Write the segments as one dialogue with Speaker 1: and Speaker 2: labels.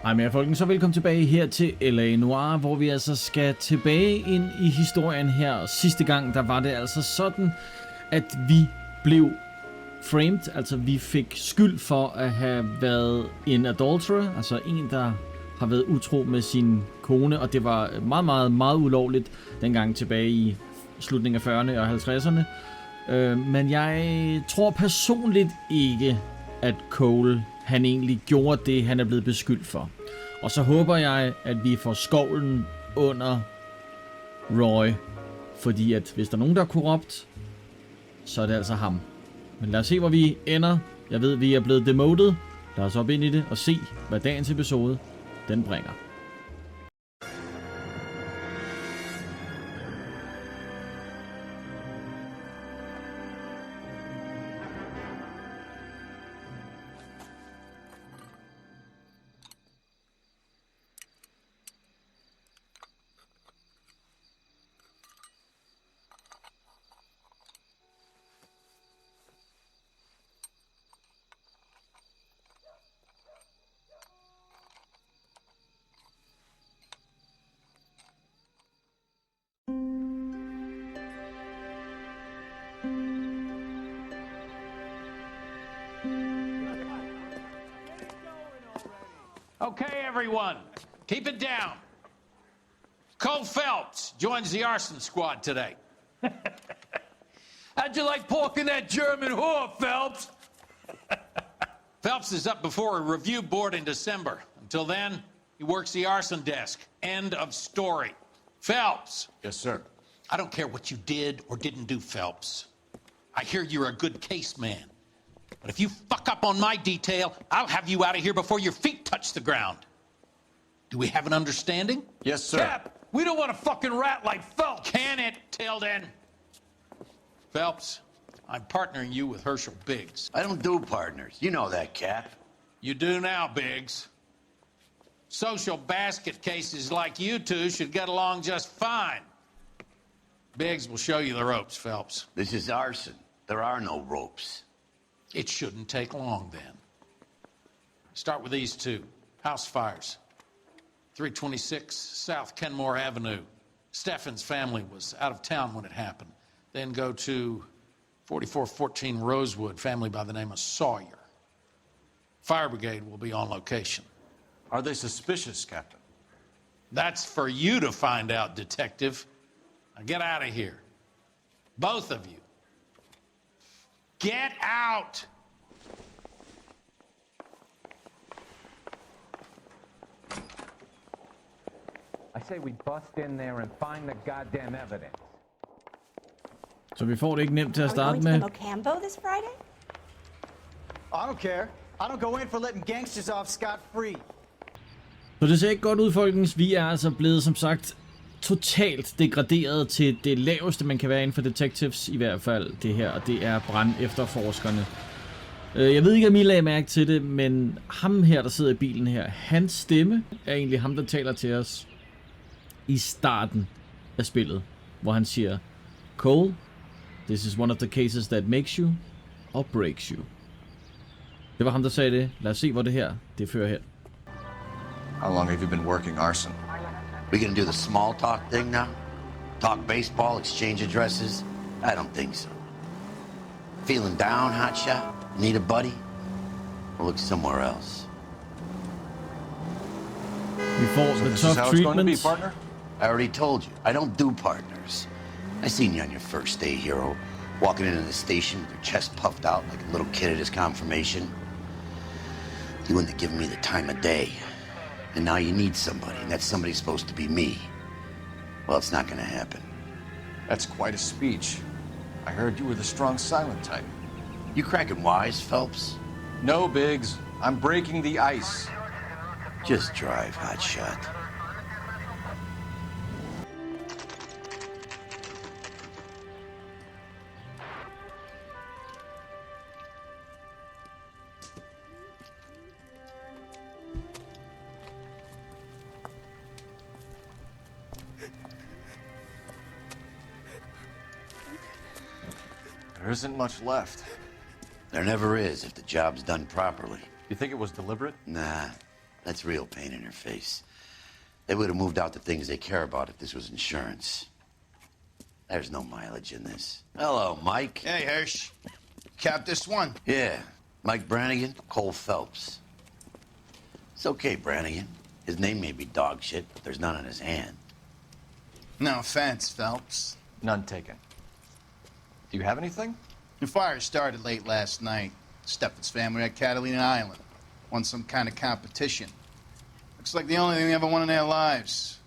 Speaker 1: Hej med jer folkens, så velkommen tilbage her til L.A. Noire, hvor vi altså skal tilbage ind i historien her. Sidste gang, der var det altså sådan, at vi blev framed, altså vi fik skyld for at have været en adulterer, altså en, der har været utro med sin kone, og det var meget ulovligt dengang tilbage i slutningen af 40'erne og 50'erne. Men jeg tror personligt ikke, at Cole han egentlig gjorde det, han er blevet beskyldt for. Og så håber jeg, at vi får skovlen under Roy. Fordi at hvis der er nogen, der er korrupt, så er det altså ham. Men lad os se, hvor vi ender. Jeg ved, vi er blevet demoted. Lad os op ind i det og se, hvad dagens episode den bringer.
Speaker 2: Okay, everyone, keep it down. Cole Phelps joins the arson squad today.
Speaker 3: How'd you like pork in that German whore, Phelps?
Speaker 2: Phelps is up before a review board in December. Until then, he works the arson desk. End of story. Phelps.
Speaker 3: Yes, sir.
Speaker 2: I don't care what you did or didn't do, Phelps. I hear you're a good case man. But if you fuck up on my detail, I'll have you out of here before your feet touch the ground. Do we have an understanding?
Speaker 3: Yes, sir.
Speaker 2: Cap,
Speaker 3: we don't want a fucking rat like Phelps.
Speaker 2: Can it, Tilden? Phelps, I'm partnering you with Herschel Biggs.
Speaker 4: I don't do partners. You know that, Cap.
Speaker 2: You do now, Biggs. Social basket cases like you two should get along just fine. Biggs will show you the ropes, Phelps.
Speaker 4: This is arson. There are no ropes.
Speaker 2: It shouldn't take long, then. Start with these two. House fires. 326 South Kenmore Avenue. Steffen's family was out of town when it happened. Then go to 4414 Rosewood, family by the name of Sawyer. Fire brigade will be on location.
Speaker 3: Are they suspicious, Captain?
Speaker 2: That's for you to find out, detective. Now get out of here. Both of you. Get out!
Speaker 5: I say we bust in there and find the goddamn evidence.
Speaker 1: Så vi får det ikke nemt til at starte
Speaker 6: med.
Speaker 1: med.
Speaker 6: Cambo this Friday?
Speaker 7: I don't care. I don't go in for letting gangsters off scot-free.
Speaker 1: Så det ser ikke godt ud, folkens. Vi er altså blevet, som sagt, totalt degraderet til det laveste, man kan være inden for detectives, i hvert fald det her, og det er brandefterforskerne. Jeg ved ikke, om I lagde mærke til det, men ham her, der sidder i bilen her, hans stemme er egentlig ham, der taler til os i starten af spillet, hvor han siger, Cole, this is one of the cases that makes you or breaks you. Det var ham, der sagde det. Lad os se, hvor det her, det fører hen.
Speaker 3: How long have you been working arson?
Speaker 4: We gonna do the small talk thing now? Talk baseball, exchange addresses? I don't think so. Feeling down, hotshot? Need a buddy? We'll look somewhere else.
Speaker 1: Vi får the
Speaker 3: This is how
Speaker 1: tough
Speaker 3: it's going to be,
Speaker 1: treatment.
Speaker 3: partner?
Speaker 4: I already told you, I don't do partners. I seen you on your first day, hero, walking into the station with your chest puffed out like a little kid at his confirmation. You wouldn't have given me the time of day. And now you need somebody, and that somebody's supposed to be me. Well, it's not gonna happen.
Speaker 3: That's quite a speech. I heard you were the strong silent type.
Speaker 4: You cracking wise, Phelps?
Speaker 3: No, Biggs. I'm breaking the ice.
Speaker 4: Just drive, hotshot.
Speaker 3: There isn't much left.
Speaker 4: There never is if the job's done properly.
Speaker 3: You think it was deliberate?
Speaker 4: Nah. That's real pain in her face. They would have moved out the things they care about if this was insurance. There's no mileage in this. Hello, Mike.
Speaker 6: Hey, Hirsch. Cap this one.
Speaker 4: Yeah, Mike Brannigan, Cole Phelps. It's okay, Brannigan. His name may be dog shit, but there's none on his hand.
Speaker 6: No offense, Phelps.
Speaker 5: None taken. Do you have anything?
Speaker 6: The fire started late last night. Steffen's family at Catalina Island. Won some kind of competition. Looks like the only thing they ever won in their lives.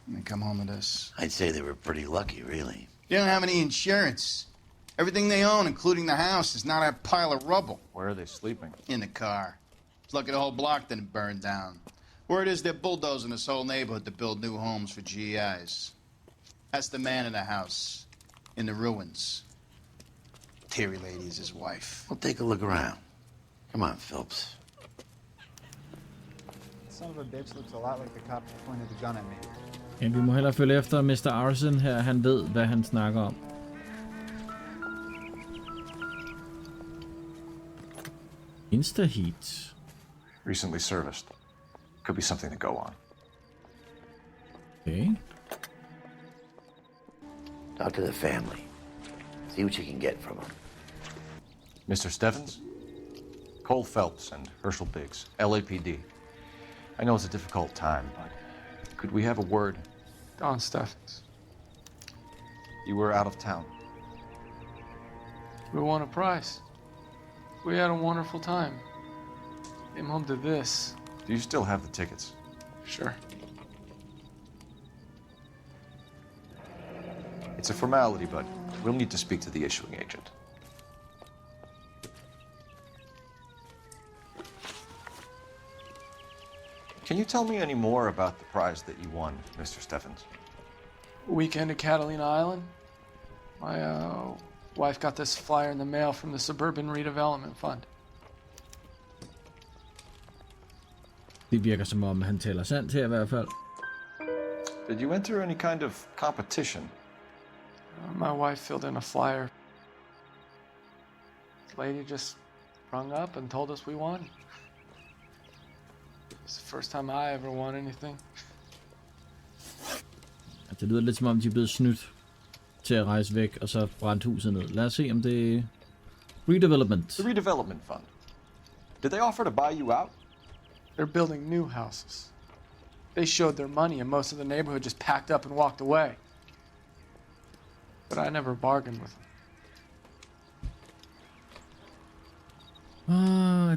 Speaker 6: And they come home to this.
Speaker 4: I'd say they were pretty lucky, really.
Speaker 6: They don't have any insurance. Everything they own, including the house, is not a pile of rubble.
Speaker 5: Where are they sleeping?
Speaker 6: In the car. It's lucky the whole block didn't burn down. Word is they're bulldozing this whole neighborhood to build new homes for GIs. That's the man in the house. In the ruins. Terry lady is his wife.
Speaker 4: We'll take a look around. Come on, Phelps.
Speaker 7: Son of a bitch looks a lot like the cop that pointed the gun at me.
Speaker 1: Ja, vi må hellere følge efter Mr. Arson her. Han ved, hvad han snakker om. Insta-heat.
Speaker 5: Recently serviced. Could be something to go on.
Speaker 1: Okay.
Speaker 4: Talk to the family. See what you can get from them.
Speaker 5: Mr. Steffens? Cole Phelps and Herschel Biggs, LAPD. I know it's a difficult time, but could we have a word?
Speaker 8: Don Steffens.
Speaker 5: You were out of town.
Speaker 8: We won a prize. We had a wonderful time. Came home to this.
Speaker 5: Do you still have the tickets?
Speaker 8: Sure.
Speaker 5: It's a formality, but we'll need to speak to the issuing agent. Can you tell me any more about the prize that you won, Mr. Steffens?
Speaker 8: Weekend at Catalina Island. My wife got this flyer in the mail from the Suburban Redevelopment Fund.
Speaker 1: Det virker som om han taler sandt her i hvert fald.
Speaker 5: Did you enter any kind of competition?
Speaker 8: My wife filled in a flyer. The lady just rung up and told us we won. It's the first time I ever won anything.
Speaker 1: Det lyder lidt som om de er blevet snydt til at rejse væk og så brændt huset ned. Lad os se om det er redevelopment.
Speaker 5: The redevelopment fund. Did they offer to buy you out?
Speaker 8: They're building new houses. They showed their money and most of the neighborhood just packed up and walked away. But I never bargained with them.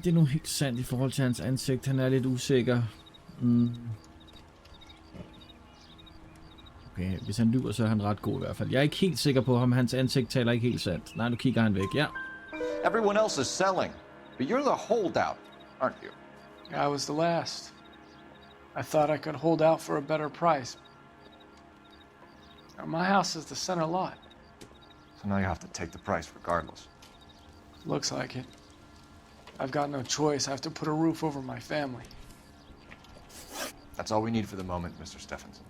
Speaker 1: Det er nu helt sandt i forhold til hans ansigt. Han er lidt usikker. Okay, hvis han lyver, så er han ret god i hvert fald. Jeg er ikke helt sikker på, om hans ansigt taler ikke helt sandt. Nej, nu kigger han væk. Ja.
Speaker 5: Everyone else is selling, but you're the holdout, aren't you?
Speaker 8: I was the last. I thought I could hold out for a better price. Now, my house is the center lot.
Speaker 5: So now you have to take the price regardless.
Speaker 8: Looks like it. I've got no choice. I have to put a roof over my family.
Speaker 5: That's all we need for the moment, Mr. Steffens.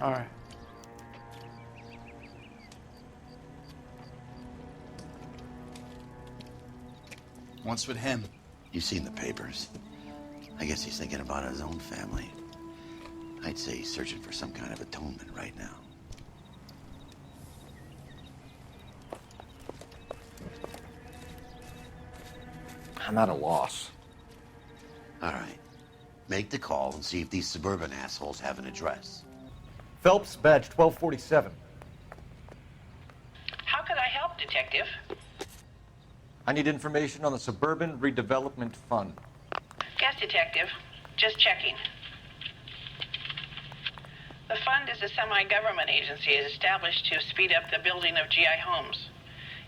Speaker 8: All right.
Speaker 6: What's with him?
Speaker 4: You've seen the papers. I guess he's thinking about his own family. I'd say he's searching for some kind of atonement right now.
Speaker 5: I'm at a loss.
Speaker 4: All right. Make the call and see if these suburban assholes have an address.
Speaker 5: Phelps, badge 1247.
Speaker 9: How could I help, Detective?
Speaker 5: I need information on the Suburban Redevelopment Fund.
Speaker 9: Yes, Detective. Just checking. The fund is a semi-government agency established to speed up the building of GI homes.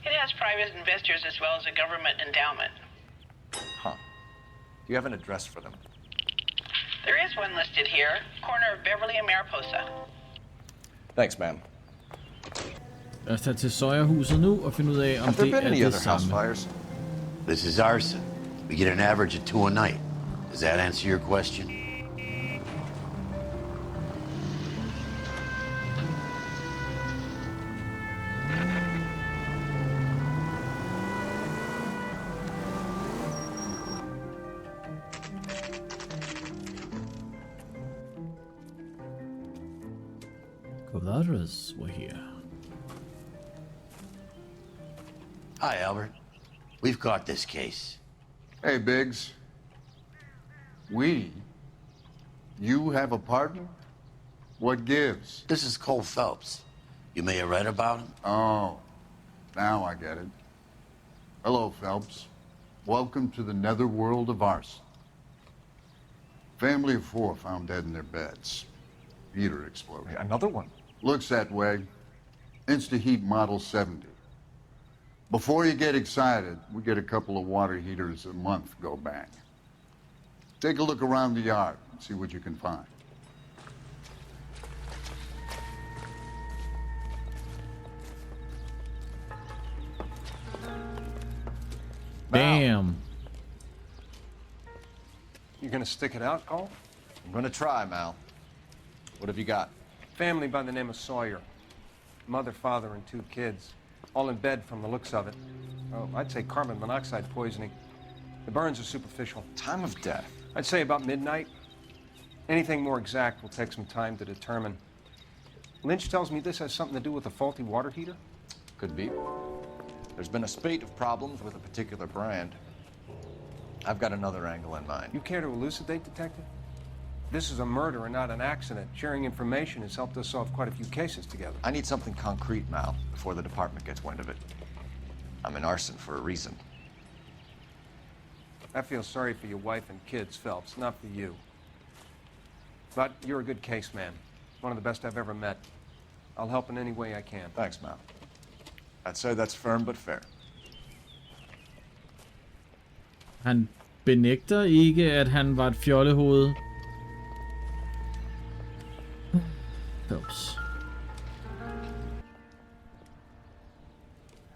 Speaker 9: It has private investors as well as a government endowment.
Speaker 5: Huh. Do you have an address for them?
Speaker 9: There is one listed here, corner of Beverly and Mariposa.
Speaker 5: Thanks, ma'am.
Speaker 1: Lad os tage til Sawyerhuset nu og finde ud af, om
Speaker 5: Have there
Speaker 1: det
Speaker 5: been
Speaker 1: er
Speaker 5: any
Speaker 1: det
Speaker 5: other house
Speaker 1: samme.
Speaker 5: fires?
Speaker 4: This is Arson. We get an average of 2 a night. Does that answer your question?
Speaker 1: brothers were here.
Speaker 4: Hi, Albert. We've caught this case.
Speaker 10: Hey, Biggs. You have a partner? What gives?
Speaker 4: This is Cole Phelps. You may have read about him.
Speaker 10: Oh, now I get it. Hello, Phelps. Welcome to the netherworld of Arson. Family of 4 found dead in their beds. Heater explosion.
Speaker 5: Another one?
Speaker 10: Looks that way. Insta-Heat Model 70. Before you get excited, we get a couple of water heaters a month go bang. Take a look around the yard and see what you can find.
Speaker 1: Damn.
Speaker 11: You gonna stick it out, Cole?
Speaker 5: I'm gonna try, Mal. What have you got?
Speaker 11: Family by the name of Sawyer. Mother, father, and 2 kids. All in bed from the looks of it. Oh, I'd say carbon monoxide poisoning. The burns are superficial.
Speaker 5: Time of death?
Speaker 11: I'd say about midnight. Anything more exact will take some time to determine. Lynch tells me this has something to do with a faulty water heater?
Speaker 5: Could be. There's been a spate of problems with a particular brand. I've got another angle in mind.
Speaker 11: You care to elucidate, Detective? This is a murder and not an accident. Sharing information has helped us solve quite a few cases together.
Speaker 5: I need something concrete, Mal, before the department gets wind of it. I'm in Arson for a reason.
Speaker 11: I feel sorry for your wife and kids, Phelps, not for you. But you're a good case man. One of the best I've ever met. I'll help in any way I can.
Speaker 5: Thanks, Mal. I'd say that's firm but fair.
Speaker 1: Han benægter ikke, at han var et fjollehoved. Phelps.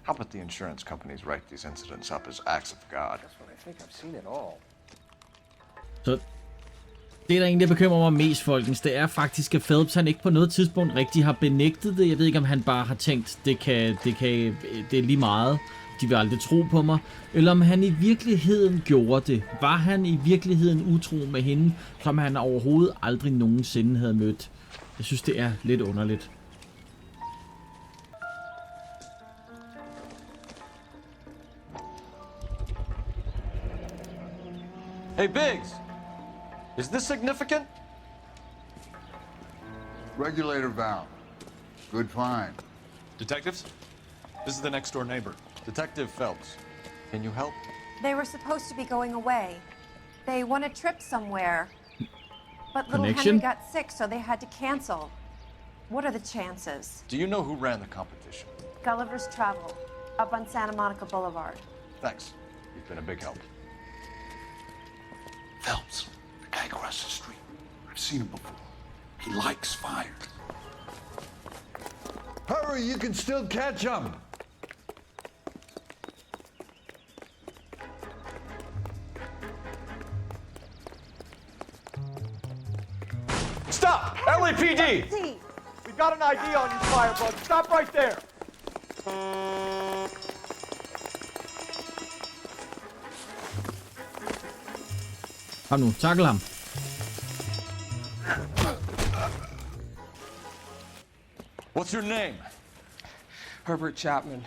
Speaker 5: How about the insurance companies write these incidents up as acts of God?
Speaker 11: That's what I think. I've seen it all.
Speaker 1: Så det, der egentlig bekymrer mig mest, folkens, det er faktisk, at Phelps han ikke på noget tidspunkt rigtig har benægtet det. Jeg ved ikke, om han bare har tænkt, det er lige meget. De vil aldrig tro på mig. Eller om han i virkeligheden gjorde det. Var han i virkeligheden utro med hende, som han overhovedet aldrig nogensinde havde mødt? Jeg synes, det er lidt underligt.
Speaker 5: Hey, Biggs! Is this significant?
Speaker 10: Regulator valve. Good find.
Speaker 12: Detectives? This is the next door neighbor.
Speaker 5: Detective Phelps, can you help?
Speaker 13: They were supposed to be going away. They won a trip somewhere. But little
Speaker 1: Connection?
Speaker 13: Henry got sick, so they had to cancel. What are the chances?
Speaker 5: Do you know who ran the competition?
Speaker 13: Gulliver's Travel, up on Santa Monica Boulevard.
Speaker 5: Thanks. You've been a big help.
Speaker 10: Phelps, the guy across the street. I've seen him before. He likes fire. Hurry, you can still catch him.
Speaker 12: Stop! LAPD! We've got an ID on you, firebug. Stop right there!
Speaker 1: Kom nu, tackle ham.
Speaker 5: What's your name?
Speaker 8: Herbert Chapman.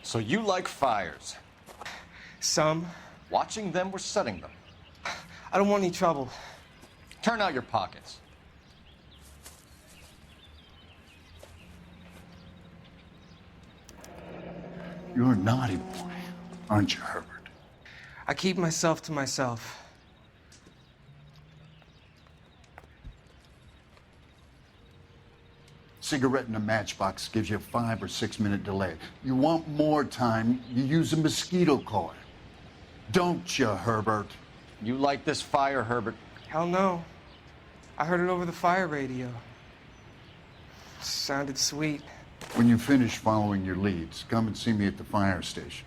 Speaker 5: So you like fires?
Speaker 8: Some.
Speaker 5: Watching them or setting them?
Speaker 8: I don't want any trouble.
Speaker 5: Turn out your pockets.
Speaker 10: You're a naughty boy, aren't you, Herbert?
Speaker 8: I keep myself to myself.
Speaker 10: Cigarette in a matchbox gives you a 5 or 6 minute delay. You want more time, you use a mosquito coil. Don't you, Herbert?
Speaker 5: You like this fire, Herbert?
Speaker 8: Hell no. I heard it over the fire radio. Sounded sweet.
Speaker 10: When you finish following your leads, come and see me at the fire station.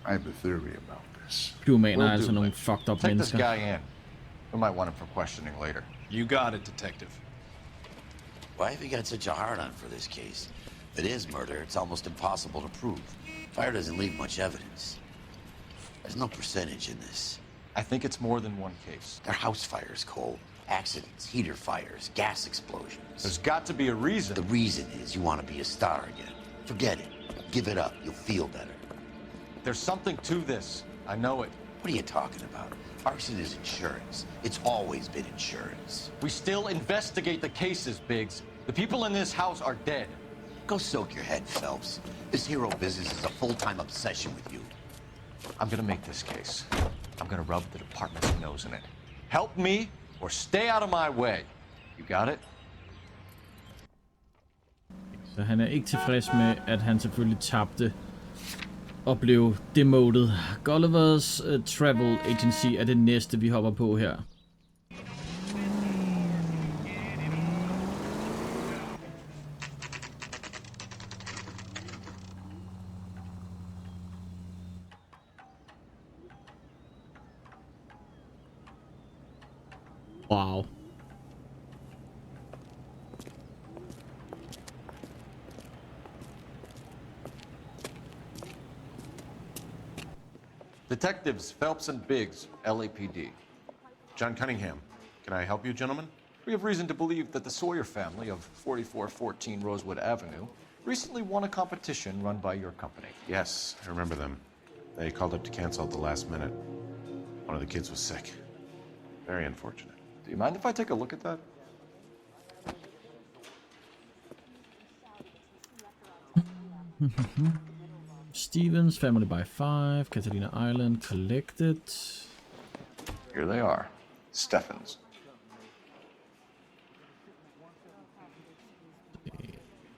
Speaker 10: I have a theory about this.
Speaker 1: Pyromaner er altså nogle fucked up
Speaker 5: Take
Speaker 1: mennesker.
Speaker 5: this guy in. We might want him for questioning later.
Speaker 12: You got it, Detective.
Speaker 4: Why have you got such a hard-on for this case? If it is murder, it's almost impossible to prove. Fire doesn't leave much evidence. There's no percentage in this.
Speaker 5: I think it's more than one case.
Speaker 4: They're house fires, Cole. Accidents, heater fires, gas explosions.
Speaker 5: There's got to be a reason.
Speaker 4: The reason is you want to be a star again. Forget it. Give it up. You'll feel better.
Speaker 5: There's something to this. I know it.
Speaker 4: What are you talking about? Arson is insurance. It's always been insurance.
Speaker 5: We still investigate the cases, Biggs. The people in this house are dead.
Speaker 4: Go soak your head, Phelps. This hero business is a full-time obsession with you.
Speaker 5: I'm gonna make this case. I'm gonna rub the department's nose in it. Help me or stay out of my way. You got it?
Speaker 1: Så han er ikke tilfreds med, at han selvfølgelig tabte og blev demoted. Gullivers Travel Agency er det næste, vi hopper på her. Wow.
Speaker 5: Detectives Phelps and Biggs, LAPD.
Speaker 14: John Cunningham. Can I help you, gentlemen?
Speaker 5: We have reason to believe that the Sawyer family of 4414 Rosewood Avenue recently won a competition run by your company.
Speaker 14: Yes, I remember them. They called up to cancel at the last minute. One of the kids was sick. Very unfortunate.
Speaker 5: Do you mind if I take a look at that?
Speaker 1: Stevens, family by 5, Catalina Island, collected.
Speaker 5: Here they are. Steffens.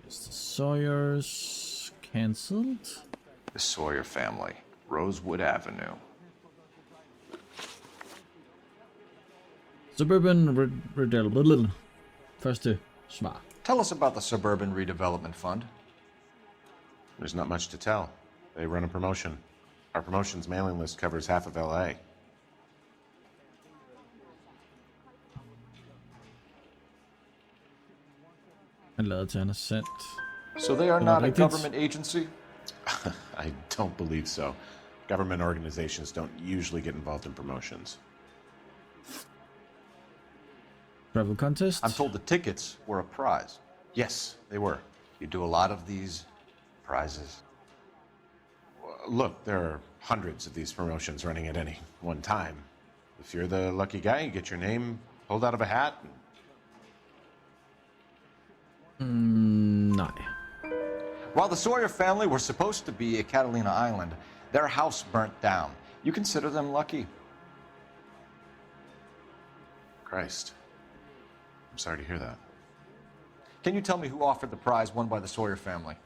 Speaker 1: It's the Sawyers, cancelled.
Speaker 5: The Sawyer family, Rosewood Avenue.
Speaker 1: Suburban Redevelopment. Første svar.
Speaker 5: Tell us about the Suburban Redevelopment Fund.
Speaker 14: There's not much to tell. They run a promotion. Our promotion's mailing list covers half of L.A.
Speaker 1: Han lader til, han er sandt.
Speaker 5: So they are not a government agency?
Speaker 14: I don't believe so. Government organizations don't usually get involved in promotions.
Speaker 1: Travel contest?
Speaker 5: I'm told the tickets were a prize.
Speaker 14: Yes, they were.
Speaker 5: You do a lot of these prizes?
Speaker 14: Look, there are hundreds of these promotions running at any one time. If you're the lucky guy, you get your name pulled out of a hat.
Speaker 1: Nej.
Speaker 5: While the Sawyer family were supposed to be at Catalina Island, their house burnt down. You consider them lucky?
Speaker 14: Christ. I'm sorry to hear that.
Speaker 5: Can you tell me who offered the prize won by the Sawyer family?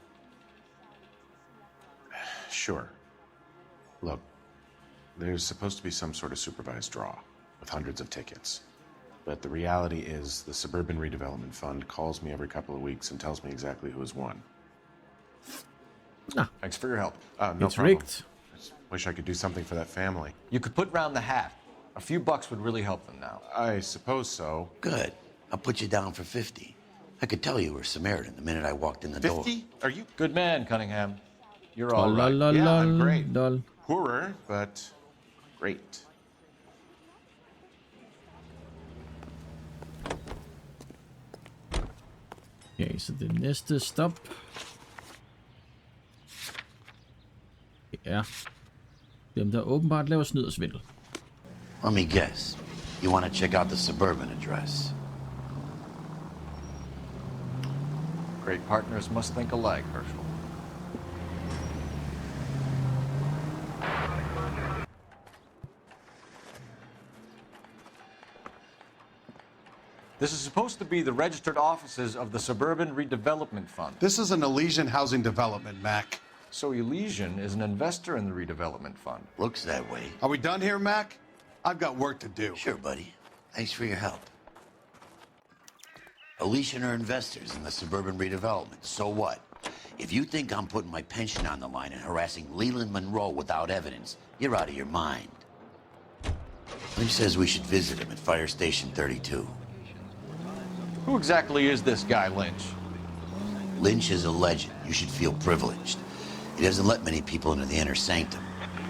Speaker 14: Sure. Look, there's supposed to be some sort of supervised draw with hundreds of tickets. But the reality is the Suburban Redevelopment Fund calls me every couple of weeks and tells me exactly who has won.
Speaker 1: Ah.
Speaker 5: Thanks for your help.
Speaker 14: No
Speaker 1: It's
Speaker 14: problem.
Speaker 1: rigged.
Speaker 14: I just wish I could do something for that family.
Speaker 5: You could put round the hat. A few bucks would really help them now.
Speaker 14: I suppose so.
Speaker 4: Good. I'll put you down for 50. I could tell you were Samaritan the minute I walked in the door.
Speaker 14: 50? Are you?
Speaker 5: Good man, Cunningham. You're all right.
Speaker 14: Yeah, I'm great. Poorer, but great.
Speaker 1: Okay, så det næste stop. Det er dem, der åbenbart laver snyd og svindel.
Speaker 4: Let me guess. You want to check out the Suburban address?
Speaker 5: Great partners must think alike, Herschel. This is supposed to be the registered offices of the Suburban Redevelopment Fund.
Speaker 15: This is an Elysian housing development, Mac.
Speaker 5: So Elysian is an investor in the redevelopment fund.
Speaker 4: Looks that way.
Speaker 15: Are we done here, Mac? I've got work to do.
Speaker 4: Sure, buddy. Thanks for your help. Elysian are investors in the Suburban Redevelopment. So what? If you think I'm putting my pension on the line and harassing Leland Monroe without evidence, you're out of your mind. Lynch says we should visit him at Fire Station 32.
Speaker 5: Who exactly is this guy, Lynch?
Speaker 4: Lynch is a legend. You should feel privileged. He doesn't let many people into the inner sanctum.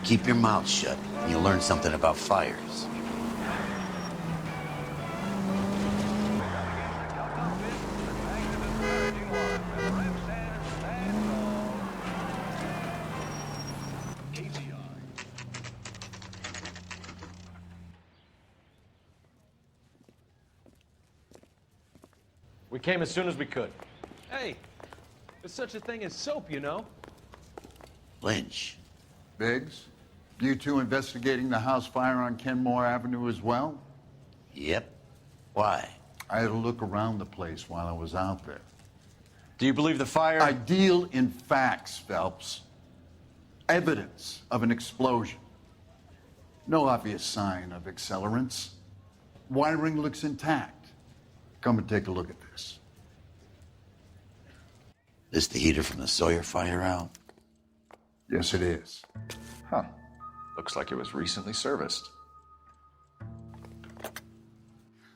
Speaker 4: Keep your mouth shut, and you'll learn something about fires.
Speaker 12: We came as soon as we could.
Speaker 11: Hey, there's such a thing as soap, you know.
Speaker 4: Lynch.
Speaker 10: Biggs, you two investigating the house fire on Kenmore Avenue as well?
Speaker 4: Yep. Why?
Speaker 10: I had a look around the place while I was out there.
Speaker 5: Do you believe the fire?
Speaker 10: I deal in facts, Phelps. Evidence of an explosion. No obvious sign of accelerants. Wiring looks intact. Come and take a look at this.
Speaker 4: This the heater from the Sawyer fire out?
Speaker 10: Yes, it is.
Speaker 5: Huh. Looks like it was recently serviced.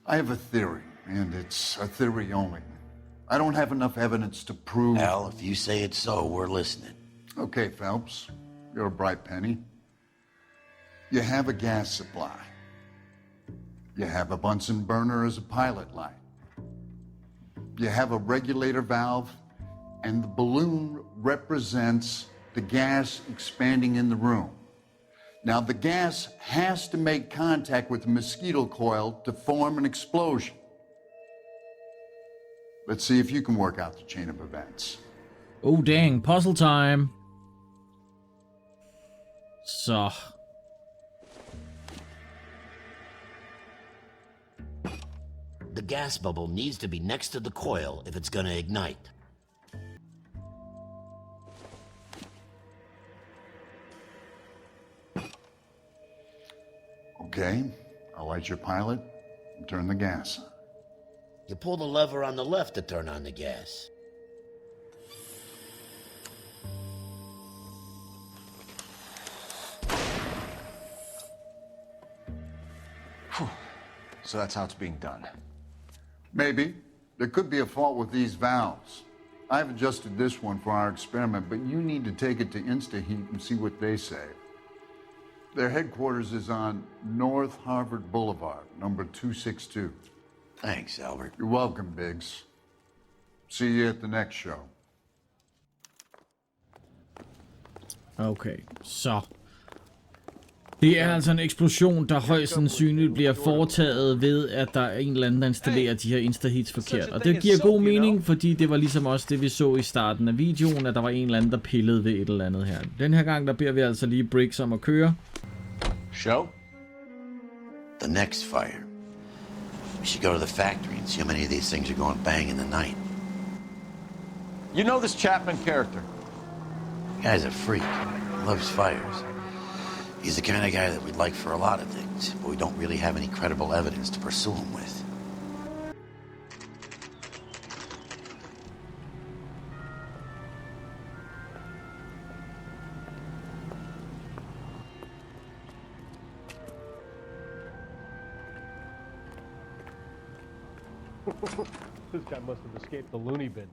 Speaker 10: I have a theory, and it's a theory only. I don't have enough evidence to prove...
Speaker 4: Al, if you say it's so, we're listening.
Speaker 10: Okay, Phelps. You're a bright penny. You have a gas supply. You have a Bunsen burner as a pilot light. You have a regulator valve, and the balloon represents the gas expanding in the room. Now, the gas has to make contact with the mosquito coil to form an explosion. Let's see if you can work out the chain of events.
Speaker 1: Oh dang, puzzle time. Så.
Speaker 4: The gas bubble needs to be next to the coil if it's gonna ignite.
Speaker 10: Okay, I'll light your pilot and turn the gas on.
Speaker 4: You pull the lever on the left to turn on the gas.
Speaker 5: So that's how it's being done.
Speaker 10: Maybe. There could be a fault with these valves. I've adjusted this one for our experiment, but you need to take it to InstaHeat and see what they say. Their headquarters is on North Harvard Boulevard, number 262.
Speaker 4: Thanks, Albert.
Speaker 10: You're welcome, Biggs. See you at the next show.
Speaker 1: Okay, så. Det er altså en eksplosion, der højst sandsynligt bliver foretaget ved, at der er en eller anden, der installerer de her instaheats forkert. Og det giver god mening, fordi det var ligesom også det, vi så i starten af videoen, at der var en eller anden, der pillede ved et eller andet her. Den her gang, der beder vi altså lige Briggs om at køre.
Speaker 5: Show?
Speaker 4: The next fire. We should go to the factory and see how many of these things are going bang in the night.
Speaker 5: You know this Chapman character?
Speaker 4: The guy's a freak. Loves fires. He's the kind of guy that we'd like for a lot of things, but we don't really have any credible evidence to pursue him with.
Speaker 11: This guy must have escaped the loony bin.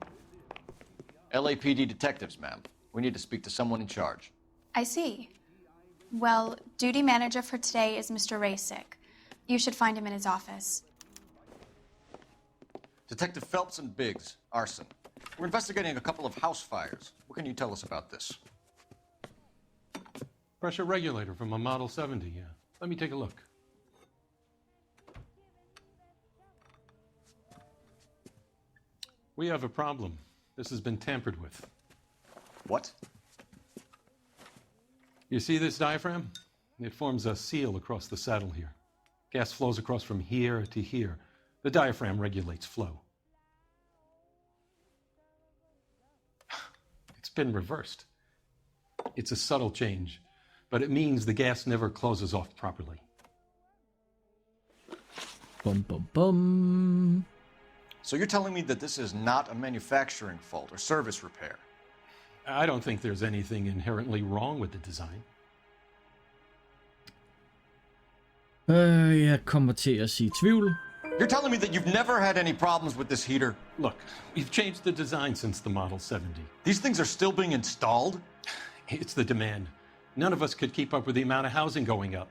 Speaker 5: LAPD detectives, ma'am. We need to speak to someone in charge.
Speaker 16: I see. Well, duty manager for today is Mr. Rasick. You should find him in his office.
Speaker 5: Detective Phelps and Biggs, Arson. We're investigating a couple of house fires. What can you tell us about this?
Speaker 17: Pressure regulator from a Model 70, yeah. Let me take a look. We have a problem. This has been tampered with.
Speaker 5: What?
Speaker 17: You see this diaphragm? It forms a seal across the saddle here. Gas flows across from here to here. The diaphragm regulates flow. It's been reversed. It's a subtle change, but it means the gas never closes off properly.
Speaker 1: Bum, bum, bum.
Speaker 5: So you're telling me that this is not a manufacturing fault or service repair?
Speaker 17: I don't think there's anything inherently wrong with the design.
Speaker 1: Jeg kommer til at sige tvivl.
Speaker 5: You're telling me that you've never had any problems with this heater?
Speaker 17: Look, we've changed the design since the Model 70.
Speaker 5: These things are still being installed?
Speaker 17: It's the demand. None of us could keep up with the amount of housing going up.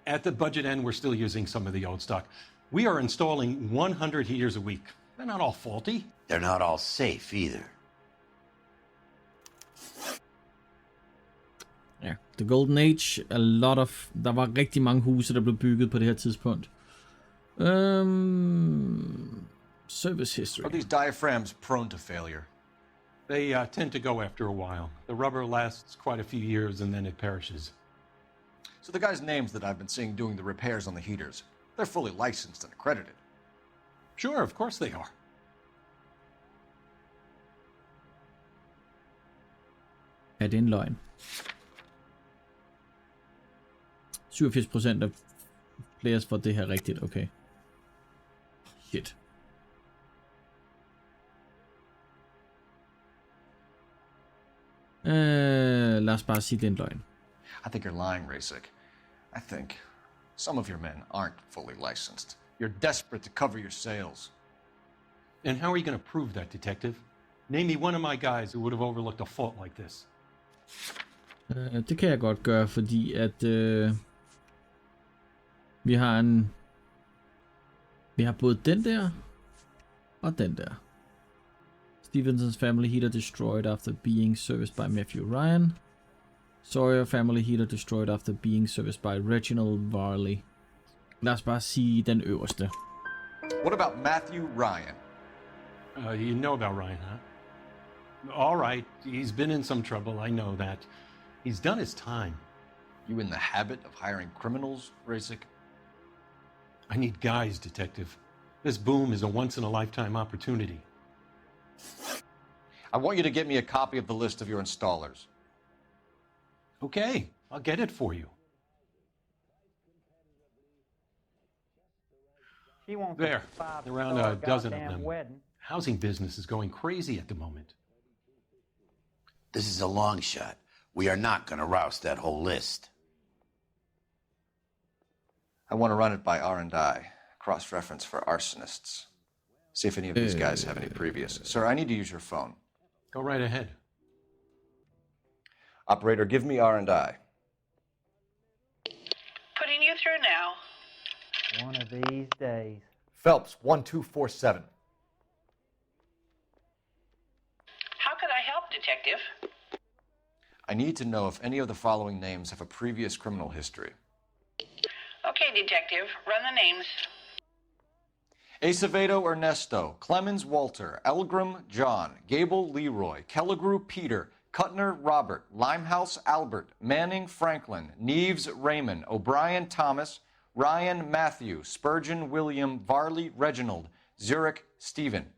Speaker 17: At the budget end, we're still using some of the old stock. We are installing 100 heaters a week. They're not all faulty.
Speaker 4: They're not all safe either.
Speaker 1: Ja, The Golden Age, der var rigtig mange huse, der blev bygget på det her tidspunkt. Service history.
Speaker 5: Are these diaphragms prone to failure?
Speaker 17: They tend to go after a while. The rubber lasts quite a few years and then it perishes.
Speaker 5: So the guys' names that I've been seeing doing the repairs on the heaters, they're fully licensed and accredited.
Speaker 17: Sure, of course they are.
Speaker 1: Er det en løgn? 87% af players får det her rigtigt, okay. Shit. Lad os bare sige, det er en løgn.
Speaker 5: I think you're lying, Rasik. I think some of your men aren't fully licensed. You're desperate to cover your sales.
Speaker 17: And how are you going to prove that, detective? Name me one of my guys who would have overlooked a fault like this.
Speaker 1: Det kan jeg godt gøre, fordi at vi har både den der og den der. Stevenson's family heater destroyed after being serviced by Matthew Ryan. Sawyer family heater destroyed after being serviced by Reginald Varley. Lad os bare sige den øverste.
Speaker 5: What about Matthew Ryan?
Speaker 17: You know about Ryan, huh? All right, he's been in some trouble, I know that. He's done his time.
Speaker 5: You in the habit of hiring criminals, Rasik?
Speaker 17: I need guys, detective. This boom is a once-in-a-lifetime opportunity.
Speaker 5: I want you to get me a copy of the list of your installers.
Speaker 17: Okay, I'll get it for you. There, around a dozen of them. Housing business is going crazy at the moment.
Speaker 4: This is a long shot. We are not going to roust that whole list.
Speaker 5: I want to run it by R&I, cross-reference for arsonists. See if any of these guys have any previous. Sir, I need to use your phone.
Speaker 17: Go right ahead.
Speaker 5: Operator, give me R&I.
Speaker 9: Putting you through now.
Speaker 7: One of these days.
Speaker 12: Phelps, 1247.
Speaker 9: How could I help, Detective?
Speaker 5: I need to know if any of the following names have a previous criminal history.
Speaker 9: Okay, Detective. Run the names.
Speaker 5: Acevedo Ernesto, Clemens Walter, Elgram John, Gable Leroy, Kelligrew Peter, Cutner Robert, Limehouse Albert, Manning Franklin, Neves Raymond, O'Brien Thomas, Ryan Matthew, Spurgeon William, Varley Reginald, Zurich Stephen.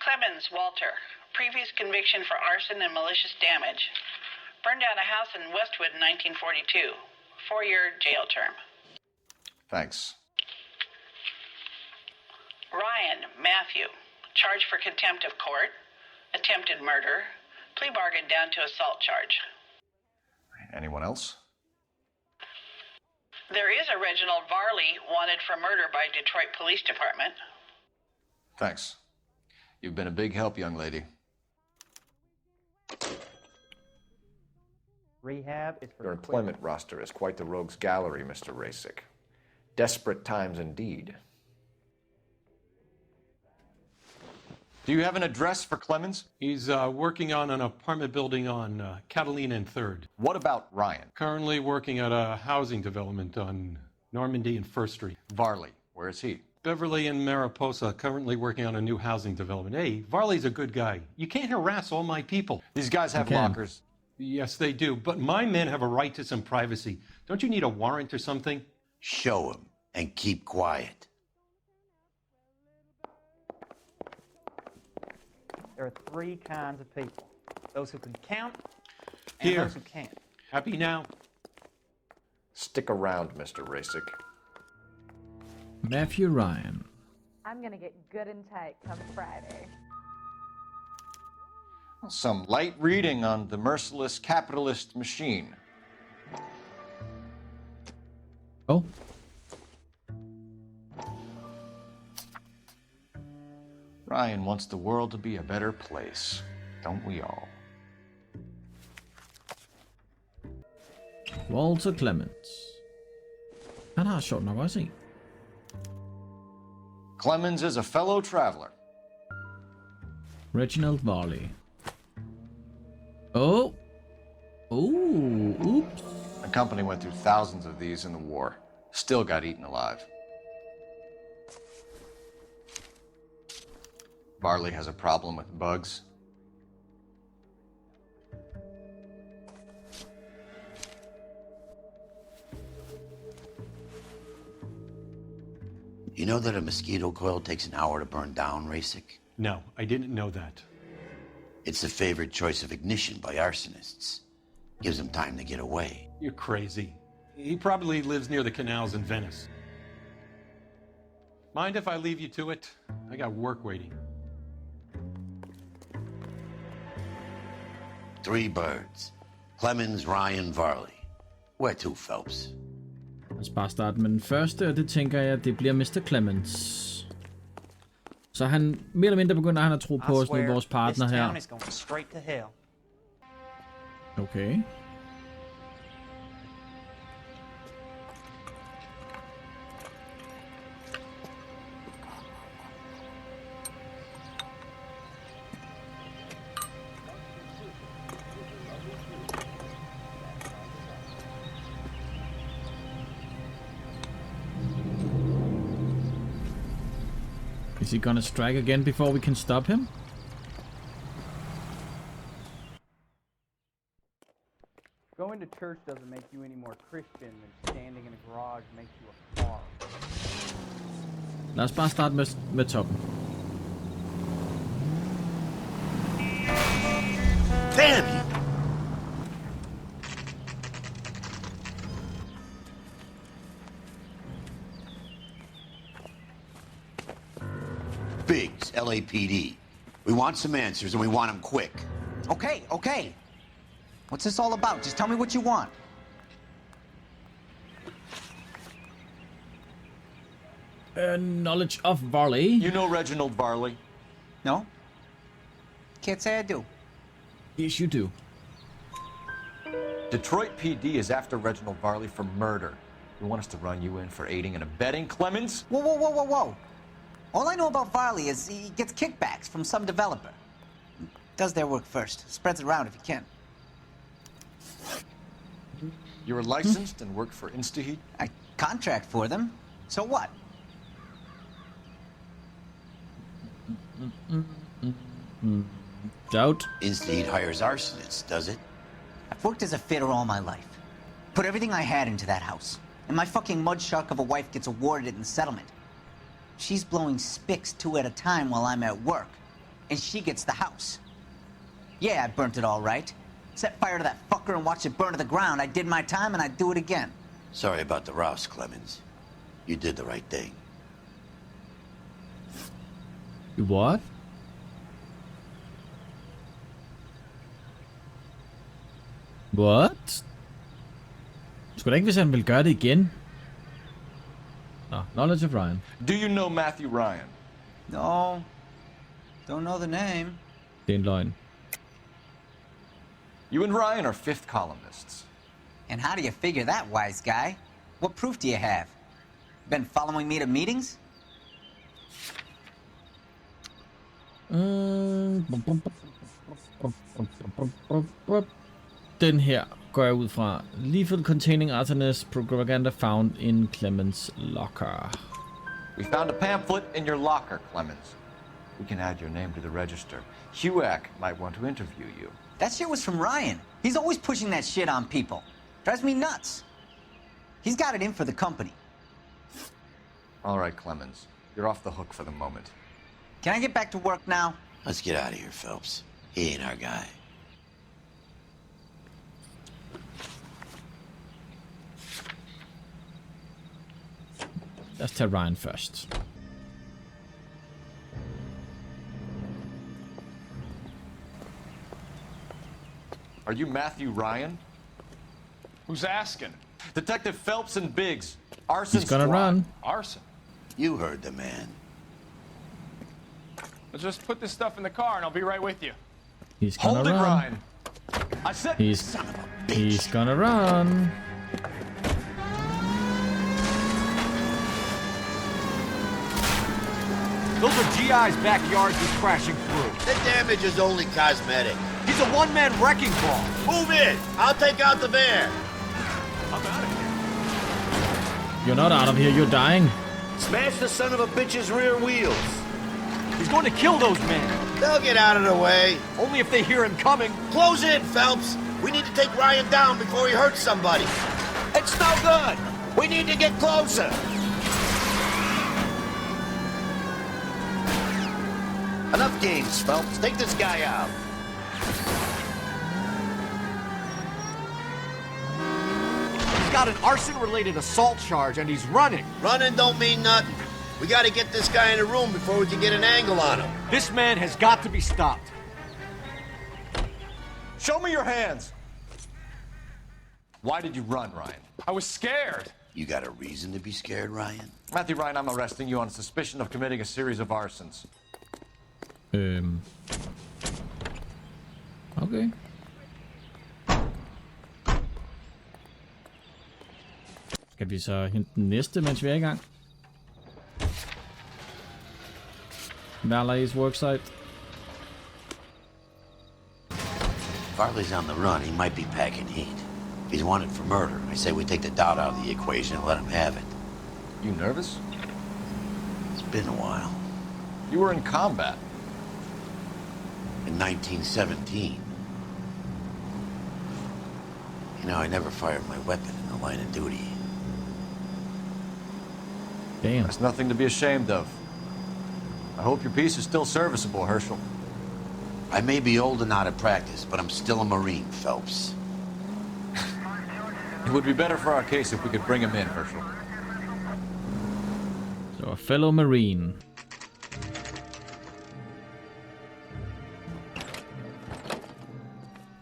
Speaker 9: Clemens Walter. Previous conviction for arson and malicious damage. Burned down a house in Westwood in 1942. 4-year jail term.
Speaker 5: Thanks.
Speaker 9: Ryan Matthew. Charged for contempt of court. Attempted murder. Plea bargain down to assault charge.
Speaker 5: Anyone else?
Speaker 9: There is a Reginald Varley wanted for murder by Detroit Police Department.
Speaker 5: Thanks. You've been a big help, young lady.
Speaker 7: Rehab is for
Speaker 5: Your employment roster is quite the rogues gallery, Mr. Rasik. Desperate times indeed. Do you have an address for Clemens?
Speaker 17: He's working on an apartment building on Catalina and 3rd.
Speaker 5: What about Ryan?
Speaker 17: Currently working at a housing development on Normandy and 1st Street.
Speaker 5: Varley, where is he?
Speaker 17: Beverly and Mariposa, currently working on a new housing development. Hey, Varley's a good guy. You can't harass all my people.
Speaker 5: These guys have lockers.
Speaker 17: Yes, they do. But my men have a right to some privacy. Don't you need a warrant or something?
Speaker 4: Show him and keep quiet.
Speaker 7: There are 3 kinds of people. Those who can count and
Speaker 17: Here.
Speaker 7: those who can't.
Speaker 17: Happy now?
Speaker 5: Stick around, Mr. Rasik.
Speaker 1: Matthew Ryan.
Speaker 18: I'm gonna get good and tight come Friday.
Speaker 5: Some light reading on the merciless capitalist machine.
Speaker 1: Oh.
Speaker 5: Ryan wants the world to be a better place, don't we all?
Speaker 1: Walter Clemens. Han har sjovt nok også en.
Speaker 5: Clemens is a fellow traveler.
Speaker 1: Reginald Varley. Oh. Oh, oops.
Speaker 5: The company went through thousands of these in the war. Still got eaten alive. Varley has a problem with bugs.
Speaker 4: You know that a mosquito coil takes an hour to burn down, Rasik?
Speaker 17: No, I didn't know that.
Speaker 4: It's the favorite choice of ignition by arsonists. Gives them time to get away.
Speaker 17: You're crazy. He probably lives near the canals in Venice. Mind if I leave you to it? I got work waiting.
Speaker 4: 3 birds. Clemens, Ryan, Varley. Where to, Phelps?
Speaker 1: Lad os bare starte med den første, og det tænker jeg, det bliver Mr. Clemens. Så han mere eller mindre begynder han at tro på os nu, vores partner her. Okay. Is he gonna strike again before we can stop him?
Speaker 19: Going to church doesn't make you any more Christian than standing in a garage makes you a car.
Speaker 1: Lad os bare starte med toppen.
Speaker 4: Damn you! Biggs, LAPD. We want some answers and we want them quick.
Speaker 20: Okay, okay. What's this all about? Just tell me what you want.
Speaker 1: Knowledge of Varley.
Speaker 5: You know Reginald Varley?
Speaker 20: No? Can't say I do.
Speaker 1: Yes, you do.
Speaker 5: Detroit PD is after Reginald Varley for murder. You want us to run you in for aiding and abetting, Clemens?
Speaker 20: Whoa, whoa, whoa, whoa, whoa. All I know about Varley is he gets kickbacks from some developer. Does their work first. Spreads it around if he can.
Speaker 5: You're licensed and work for InstaHeat?
Speaker 20: I contract for them. So what?
Speaker 1: Doubt.
Speaker 4: InstaHeat hires arsonists, does it?
Speaker 20: I've worked as a fitter all my life. Put everything I had into that house. And my fucking mud shark of a wife gets awarded it in settlement. She's blowing spics 2 at a time while I'm at work. And she gets the house. Yeah, I burnt it all right. Set fire to that fucker and watched it burn to the ground. I did my time and I'd do it again.
Speaker 4: Sorry about the rouse, Clemens. You did the right thing.
Speaker 1: What? What? Sgu da ikke, hvis han vil gøre det igen. Nå, knowledge of Ryan.
Speaker 5: Do you know Matthew Ryan?
Speaker 20: No. Don't know the name.
Speaker 1: Det er en løgn.
Speaker 5: You and Ryan are 5th columnists.
Speaker 20: And how do you figure that, wise guy? What proof do you have? Been following me to meetings?
Speaker 1: Den her går jeg ud fra. Leaflet containing Artemis propaganda found in Clemens' locker.
Speaker 5: We found a pamphlet in your locker, Clemens. We can add your name to the register. HUAC might want to interview you.
Speaker 20: That shit was from Ryan. He's always pushing that shit on people. Drives me nuts. He's got it in for the company.
Speaker 5: All right, Clemens. You're off the hook for the moment.
Speaker 20: Can I get back to work now?
Speaker 4: Let's get out of here, Phelps. He ain't our guy.
Speaker 1: Let's tell Ryan first.
Speaker 5: Are you Matthew Ryan?
Speaker 12: Who's asking?
Speaker 5: Detective Phelps and Biggs. Arson
Speaker 1: He's gonna
Speaker 5: squad.
Speaker 1: run.
Speaker 12: Arson.
Speaker 4: You heard the man.
Speaker 12: Let's just put this stuff in the car and I'll be right with you.
Speaker 1: He's gonna
Speaker 5: Hold it,
Speaker 1: run.
Speaker 5: Ryan. I said
Speaker 1: He's gonna run.
Speaker 12: Those are GI's backyards he's crashing through.
Speaker 4: The damage is only cosmetic.
Speaker 12: He's a one-man wrecking ball.
Speaker 4: Move in. I'll take out the van.
Speaker 12: I'm out of here.
Speaker 1: You're not out of here, you're dying.
Speaker 4: Smash the son of a bitch's rear wheels.
Speaker 12: He's going to kill those men.
Speaker 21: They'll get out of the way.
Speaker 12: Only if they hear him coming.
Speaker 21: Close in, Phelps. We need to take Ryan down before he hurts somebody. It's no good. We need to get closer.
Speaker 4: Enough games, Phelps. Take this guy out.
Speaker 12: He's got an arson-related assault charge, and he's running.
Speaker 21: Running don't mean nothing. We gotta get this guy in the room before we can get an angle on him.
Speaker 12: This man has got to be stopped.
Speaker 5: Show me your hands. Why did you run, Ryan?
Speaker 11: I was scared.
Speaker 4: You got a reason to be scared, Ryan?
Speaker 5: Matthew Ryan, I'm arresting you on suspicion of committing a series of arsons.
Speaker 1: Okay. Skal vi så hente den næste, mens vi er i gang? L.A.s worksite.
Speaker 4: Farley's on the run. He might be packing heat. If he's wanted for murder, I say we take the doubt out of the equation and let him have it.
Speaker 5: You nervous?
Speaker 4: It's been a while.
Speaker 5: You were in combat.
Speaker 4: In 1917. You know, I never fired my weapon in the line of duty.
Speaker 1: Damn.
Speaker 5: That's nothing to be ashamed of. I hope your piece is still serviceable, Herschel.
Speaker 4: I may be old and out of practice, but I'm still a Marine, Phelps.
Speaker 5: It would be better for our case if we could bring him in, Herschel.
Speaker 1: So a fellow Marine.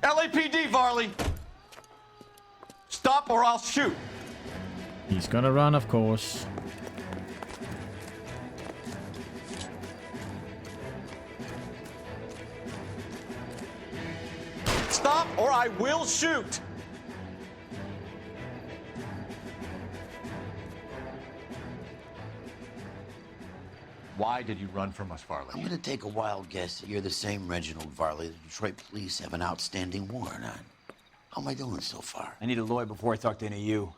Speaker 12: LAPD, Varley! Stop or I'll shoot!
Speaker 1: He's gonna run, of course.
Speaker 12: Stop or I will shoot!
Speaker 5: Why did you run from us, Varley?
Speaker 4: I'm gonna take a wild guess that you're the same Reginald Varley the Detroit police have an outstanding warrant on. How am I doing so far?
Speaker 12: I need a lawyer before I talk to any of you.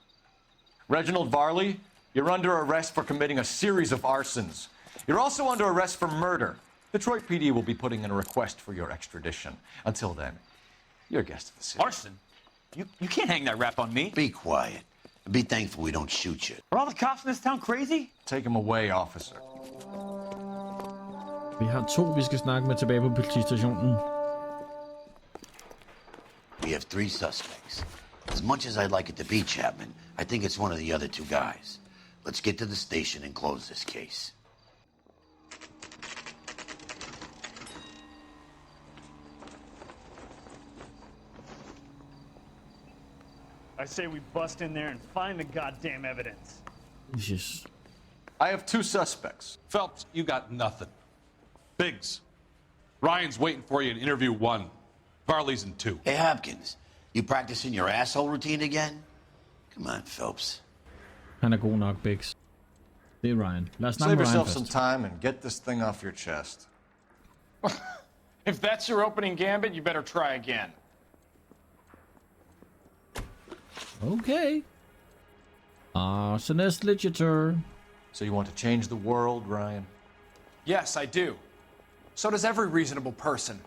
Speaker 5: Reginald Varley, you're under arrest for committing a series of arsons. You're also under arrest for murder. Detroit PD will be putting in a request for your extradition. Until then, you're a guest of the city.
Speaker 12: Arson? You can't hang that rap on me.
Speaker 4: Be quiet. And be thankful we don't shoot you.
Speaker 12: Are all the cops in this town crazy?
Speaker 5: Take him away, officer.
Speaker 1: Vi har to, vi skal snakke med tilbage på politistationen.
Speaker 4: We have 3 suspects. As much as I'd like it to be Chapman, I think it's one of the other 2 guys. Let's get to the station and close this case.
Speaker 22: I say we bust in there and find the goddamn evidence.
Speaker 1: Jesus.
Speaker 5: I have 2 suspects.
Speaker 23: Phelps, you got nothing. Biggs, Ryan's waiting for you in interview 1. Varley's in 2.
Speaker 4: Hey, Hopkins, you practicing your asshole routine again? Come on, Phelps.
Speaker 1: Han er god nok, Biggs. Det er Ryan. Lad os snakke
Speaker 5: Save
Speaker 1: med Ryan
Speaker 5: yourself
Speaker 1: først.
Speaker 5: some time and get this thing off your chest.
Speaker 8: If that's your opening gambit, you better try again.
Speaker 1: Okay. Arsonist literature.
Speaker 5: So you want to change the world, Ryan?
Speaker 8: Yes, I do. So does every reasonable person.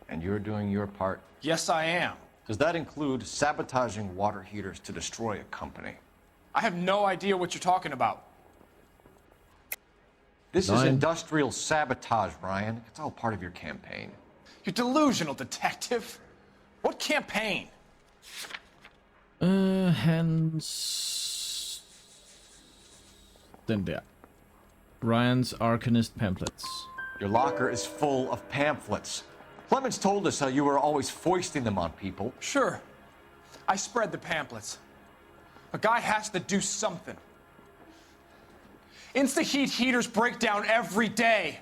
Speaker 5: And you're doing your part?
Speaker 8: Yes, I am.
Speaker 5: Does that include sabotaging water heaters to destroy a company?
Speaker 8: I have no idea what you're talking about.
Speaker 5: This is industrial sabotage, Ryan. It's all part of your campaign.
Speaker 8: You're delusional, detective. What campaign?
Speaker 1: Den der. Ryan's Arcanist pamphlets.
Speaker 5: Your locker is full of pamphlets. Clemens told us how you were always foisting them on people.
Speaker 8: Sure. I spread the pamphlets. A guy has to do something. Insta-heat heaters break down every day.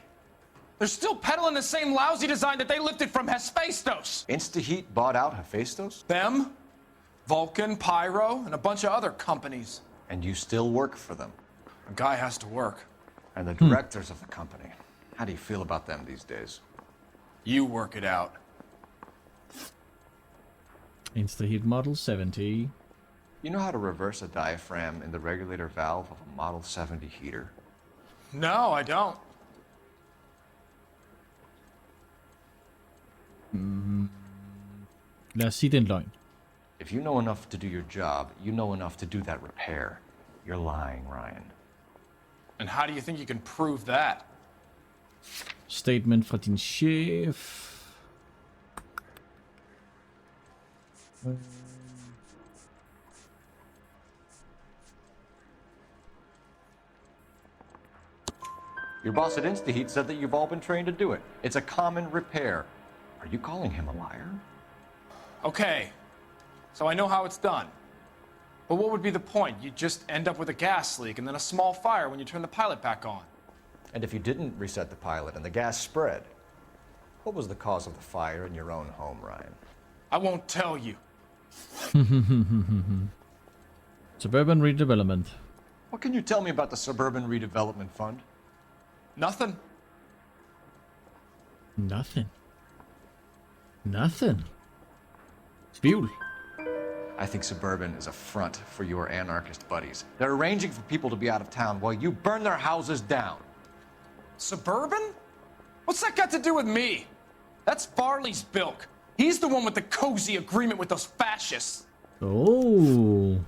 Speaker 8: They're still peddling the same lousy design that they lifted from Hephaestus.
Speaker 5: Insta-heat bought out Hephaestus?
Speaker 8: Them, Vulcan, Pyro, and a bunch of other companies.
Speaker 5: And you still work for them?
Speaker 8: A guy has to work.
Speaker 5: And the directors of the company. How do you feel about them these days?
Speaker 8: You work it out.
Speaker 1: Insta-heat Model 70.
Speaker 5: You know how to reverse a diaphragm in the regulator valve of a Model 70 heater?
Speaker 8: No, I don't.
Speaker 1: Lad os sige, det er en løgn.
Speaker 5: If you know enough to do your job, you know enough to do that repair. You're lying, Ryan.
Speaker 8: And how do you think you can prove that?
Speaker 1: Statement fra din chef.
Speaker 5: Your boss at InstaHeat said that you've all been trained to do it. It's a common repair. Are you calling him a liar?
Speaker 8: Okay, so I know how it's done. But what would be the point? You just end up with a gas leak and then a small fire when you turn the pilot back on.
Speaker 5: And if you didn't reset the pilot and the gas spread, what was the cause of the fire in your own home, Ryan?
Speaker 8: I won't tell you.
Speaker 1: Suburban redevelopment.
Speaker 5: What can you tell me about the Suburban Redevelopment Fund?
Speaker 8: Nothing.
Speaker 1: Nothing. Tvivl.
Speaker 5: I think Suburban is a front for your anarchist buddies. They're arranging for people to be out of town while you burn their houses down.
Speaker 8: Suburban? What's that got to do with me? That's Varley's bilk. He's the one with the cozy agreement with those fascists.
Speaker 1: Oh.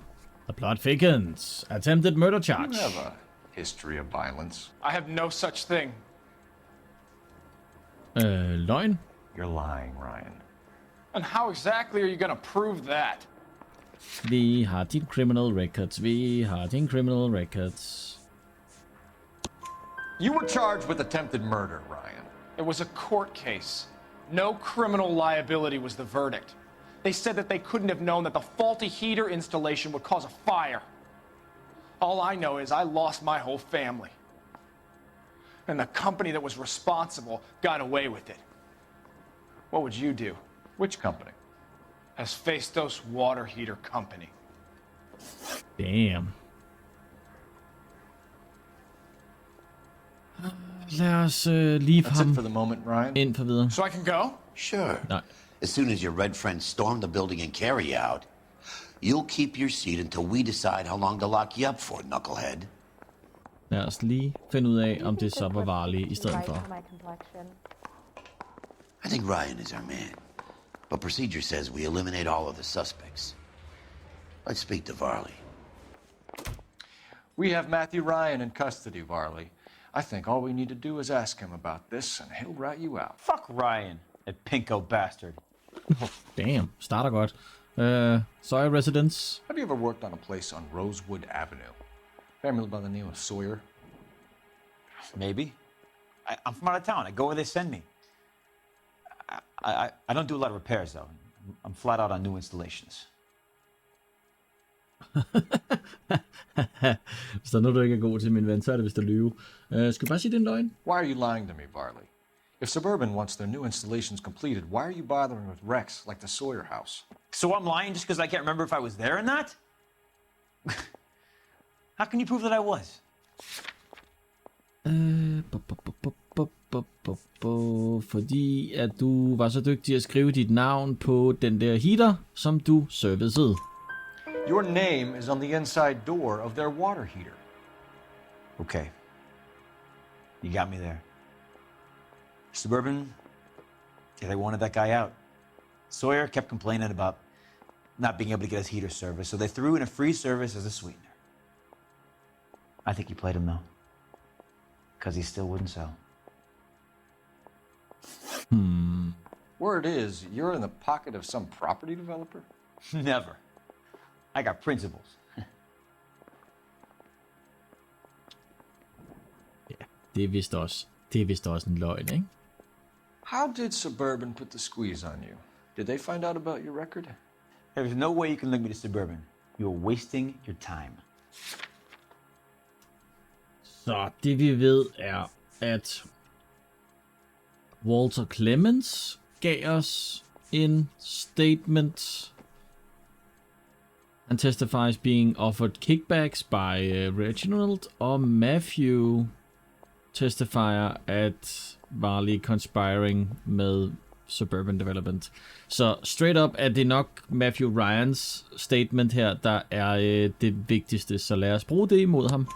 Speaker 1: The plot thickens. Attempted murder charge.
Speaker 5: You have a history of violence.
Speaker 8: I have no such thing.
Speaker 1: Løgn.
Speaker 5: You're lying, Ryan.
Speaker 8: And how exactly are you gonna prove that?
Speaker 1: Vi har din criminal records.
Speaker 5: You were charged with attempted murder, Ryan.
Speaker 8: It was a court case. No criminal liability was the verdict. They said that they couldn't have known that the faulty heater installation would cause a fire. All I know is I lost my whole family. And the company that was responsible got away with it. What would you do?
Speaker 5: Which company?
Speaker 8: Hephaestus Water Heater Company.
Speaker 1: Damn. Lad os leave
Speaker 5: That's
Speaker 1: ham
Speaker 5: it for the moment, Ryan.
Speaker 1: ind for videre.
Speaker 8: So I can go?
Speaker 4: Sure.
Speaker 1: Nej.
Speaker 4: As soon as your red friends storm the building and carry you out, you'll keep your seat until we decide how long to lock you up for, knucklehead.
Speaker 1: Lad os lige finde ud af, om det så var Varley i stedet for.
Speaker 4: I think Ryan is our man, but procedure says we eliminate all of the suspects. Let's speak to Varley.
Speaker 5: We have Matthew Ryan in custody, Varley. I think all we need to do is ask him about this, and he'll rat you out.
Speaker 2: Fuck Ryan, that pinko bastard.
Speaker 1: Damn, starter godt. Sawyer residence.
Speaker 5: Have you ever worked on a place on Rosewood Avenue? Family by the name of Sawyer?
Speaker 2: Maybe. I'm from out of town. I go where they send me. I don't do a lot of repairs, though. I'm flat out on new installations.
Speaker 1: Hvis der er noget, du ikke er god til, min ven, så er det vist at lyve. Skal vi bare sige, det er en løgn?
Speaker 5: Why are you lying to me, Varley? If Suburban wants their new installations completed, why are you bothering with wrecks like the Sawyer house?
Speaker 2: So I'm lying just because I can't remember if I was there or not? How can you prove that I was?
Speaker 1: Fordi at du var så dygtig at skrive dit navn på den der heater, som du servicede.
Speaker 5: Your name is on the inside door of their water heater.
Speaker 2: Okay. You got me there. Suburban, yeah, they wanted that guy out. Sawyer kept complaining about not being able to get his heater service, so they threw in a free service as a sweetener. I think he played him, though. Because he still wouldn't sell.
Speaker 5: Word is, you're in the pocket of some property developer?
Speaker 2: Never. I got principles.
Speaker 1: Ja, det er vist også en løgn, ikke?
Speaker 5: How did Suburban put the squeeze on you? Did they find out about your record?
Speaker 2: There's no way you can link me to Suburban. You're wasting your time.
Speaker 1: Så det vi ved er, at Walter Clemens gav os en statement. And testifies being offered kickbacks by Reginald, og Matthew testifier at Varley conspiring med Suburban Development. Så straight up er det nok Matthew Ryans statement her, der er det vigtigste, så lad os bruge det imod ham.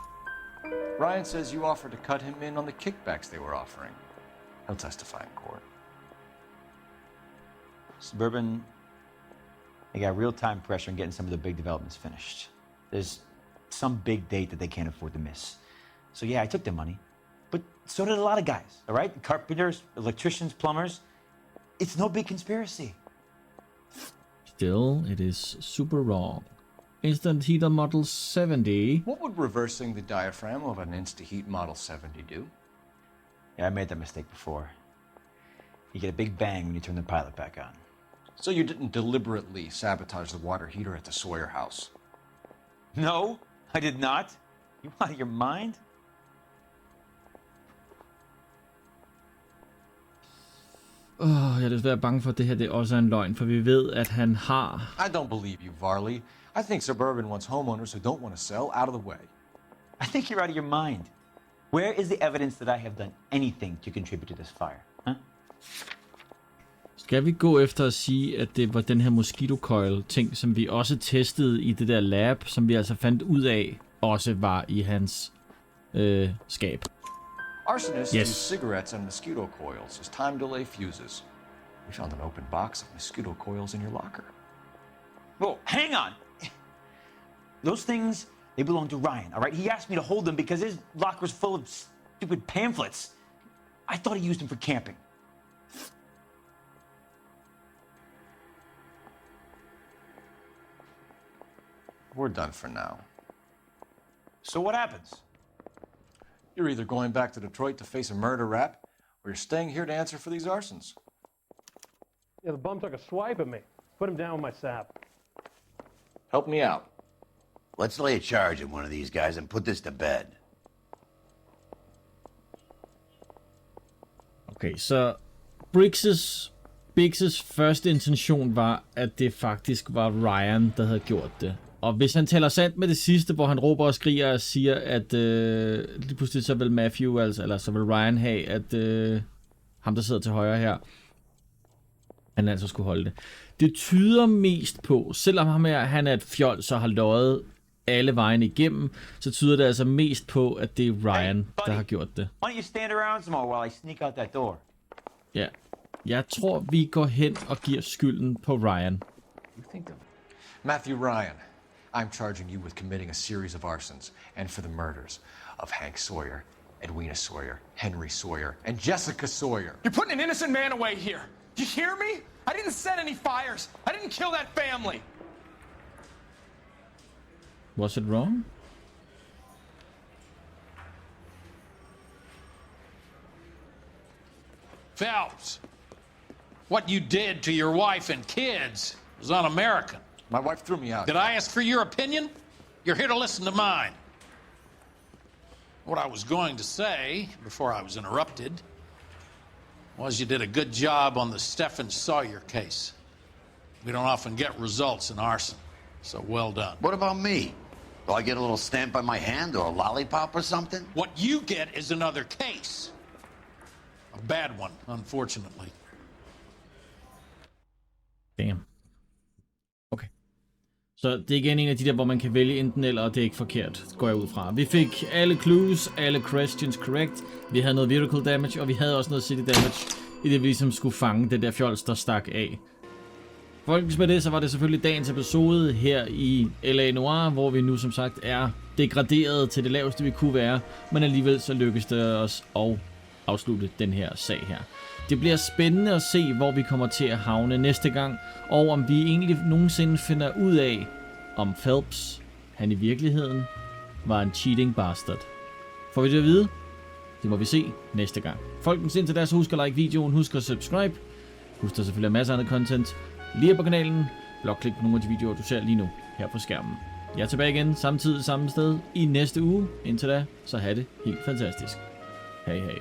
Speaker 5: Ryan says you offered to cut him in on the kickbacks they were offering. He'll testify in court.
Speaker 2: Suburban They got real-time pressure on getting some of the big developments finished. There's some big date that they can't afford to miss. So yeah, I took their money, but so did a lot of guys, all right? Carpenters, electricians, plumbers. It's no big conspiracy.
Speaker 1: Still, it is super wrong. Instant heater model 70.
Speaker 5: What would reversing the diaphragm of an Insta-Heat Model 70 do?
Speaker 2: Yeah, I made that mistake before. You get a big bang when you turn the pilot back on.
Speaker 5: So you didn't deliberately sabotage the water heater at the Sawyer house?
Speaker 2: No, I did not. You out of your mind?
Speaker 1: Jeg er desværre bange for, at det her det også er en løgn, for vi ved, at han har...
Speaker 5: I don't believe you, Varley. I think Suburban wants homeowners who don't want to sell out of the way.
Speaker 2: I think you're out of your mind. Where is the evidence that I have done anything to contribute to this fire? Huh?
Speaker 1: Skal vi gå efter at sige, at det var den her mosquito coil ting, som vi også testede i det der lab, som vi altså fandt ud af, også var i hans skab.
Speaker 5: Arsonists use cigarettes and mosquito coils as time delay fuses. We found an open box of mosquito coils in your locker.
Speaker 2: Whoa, hang on! Those things, they belong to Ryan, all right? He asked me to hold them because his locker's full of stupid pamphlets. I thought he used them for camping.
Speaker 5: We're done for now.
Speaker 2: So what happens?
Speaker 5: You're either going back to Detroit to face a murder rap, or you're staying here to answer for these arsons.
Speaker 3: Yeah, the bum took a swipe at me. Put him down with my sap.
Speaker 5: Help me out.
Speaker 4: Let's lay a charge at one of these guys and put this to bed.
Speaker 1: Okay, så Biggs' første intention var, at det faktisk var Ryan, der havde gjort det. Og hvis han taler sandt med det sidste, hvor han råber og skriger og siger, at lige pludselig så vil Matthew, eller så vil Ryan have, at ham, der sidder til højre her, han altså skulle holde det. Det tyder mest på, selvom han er et fjol, så har løjet alle vejen igennem, så tyder det altså mest på, at det er Ryan, der har gjort det.
Speaker 2: Why don't you stand around some more while I sneak out that door?
Speaker 1: Ja, jeg tror, vi går hen og giver skylden på Ryan.
Speaker 5: Matthew Ryan, I'm charging you with committing a series of arsons and for the murders of Hank Sawyer, Edwina Sawyer, Henry Sawyer, and Jessica Sawyer.
Speaker 8: You're putting an innocent man away here. You hear me? I didn't set any fires. I didn't kill that family.
Speaker 1: Was it wrong?
Speaker 23: Phelps, what you did to your wife and kids was un-American.
Speaker 5: My wife threw me out.
Speaker 23: Did I ask for your opinion? You're here to listen to mine. What I was going to say, before I was interrupted, was you did a good job on the Stephen Sawyer case. We don't often get results in arson, so well done.
Speaker 4: What about me? Do I get a little stamp by my hand or a lollipop or something?
Speaker 23: What you get is another case. A bad one, unfortunately.
Speaker 1: Damn. Okay. Så det er igen en af de der, hvor man kan vælge enten eller, og det er ikke forkert, går jeg ud fra. Vi fik alle clues, alle questions correct. Vi havde noget vertical damage, og vi havde også noget city damage, i det vi ligesom skulle fange den der fjols, der stak af. Folkens med det, så var det selvfølgelig dagens episode her i L.A. Noire, hvor vi nu som sagt er degraderet til det laveste vi kunne være, men alligevel så lykkes det os at afslutte den her sag her. Det bliver spændende at se, hvor vi kommer til at havne næste gang, og om vi egentlig nogensinde finder ud af, om Phelps, han i virkeligheden, var en cheating bastard. Får vi det at vide? Det må vi se næste gang. Folkens, indtil da, så husk at like videoen, husk at subscribe, husk der selvfølgelig masser af andet content lige på kanalen, blokklik på nogle af de videoer, du ser lige nu her på skærmen. Jeg er tilbage igen, samme tid, samme sted, i næste uge. Indtil da, så have det helt fantastisk. Hej hej.